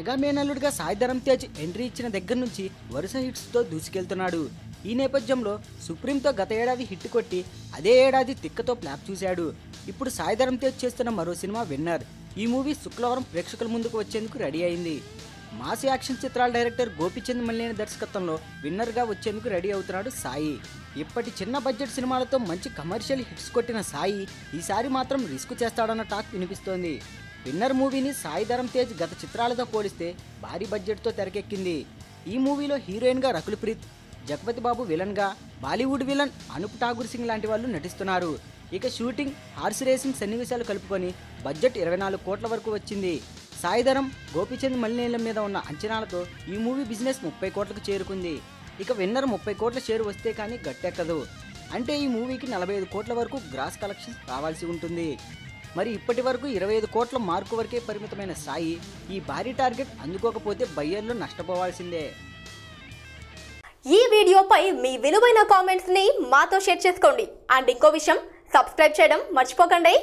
Mega మేనల్లుడిగా Sai Dharam Tej entry ఇచ్చిన దగ్గర నుంచి వరుస హిట్స్తో దూసుకెళ్తున్నాడు. ఈ నేపథ్యంలో సుప్రీంతో గత ఏడాది హిట్ కొట్టి అదే ఏడాది తిక్కతో ఫ్లాప్ చూశాడు. ఇప్పుడు సాయి ధరమ్ తేజ్ చేస్తున్న మరో సినిమా విన్నర్. ఈ మూవీ శుక్రవారం ప్రేక్షకుల ముందుకు వచ్చేందుకు రెడీ అయింది. మాస్ యాక్షన్ చిత్రాల డైరెక్టర్ గోపీచంద్ మల్లేని దర్శకత్వంలో విన్నర్గా వచ్చేందుకు రెడీ అవుతున్నాడు సాయి. ఇప్పటి చిన్న బడ్జెట్ సినిమాలతో మంచి కమర్షియల్ హిట్స్ కొట్టిన సాయి ఈసారి మాత్రం రిస్క్ చేస్తాడన్న టాక్ వినిపిస్తోంది. విన్నర్ మూవీని సాయి ధరమ్ తేజ్ గత చిత్రాలతో పోలిస్తే భారీ బడ్జెట్తో తెరకెక్కింది. ఈ మూవీలో హీరోయిన్గా రకుల్ ప్రీత్, జగపతి బాబు విలన్గా, బాలీవుడ్ విలన్ అనూప్ ఠాకూర్ సింగ్ లాంటి వాళ్ళు నటిస్తున్నారు. ఇక షూటింగ్, హార్స్ రేసింగ్ సన్నివేశాలు కలుపుకొని బడ్జెట్ 24 కోట్ల వరకు వచ్చింది. సాయి ధరమ్, గోపీచంద్ మల్లేల మీద ఉన్న అంచనాలతో ఈ మూవీ బిజినెస్ 30 కోట్లకు చేరుకుంది. ఇక విన్నర్ 30 కోట్ల షేర్ వస్తే కానీ గట్టెక్కదు. అంటే ఈ మూవీకి 45 కోట్ల వరకు గ్రాస్ కలెక్షన్స్ రావాల్సి ఉంటుంది. మరి ఇప్పటి వరకు 25 కోట్ల మార్కు వరకే పరిమితమైన సాయి ఈ భారీ టార్గెట్ అందుకోకపోతే బయ్యర్లు నష్టపోవాల్సిందే. ఈ వీడియోపై మీ విలువైన కామెంట్స్ ని మాతో షేర్ చేసుకోండి. అండ్ ఇంకో విషయం, సబ్స్క్రైబ్ చేయడం మర్చిపోకండి.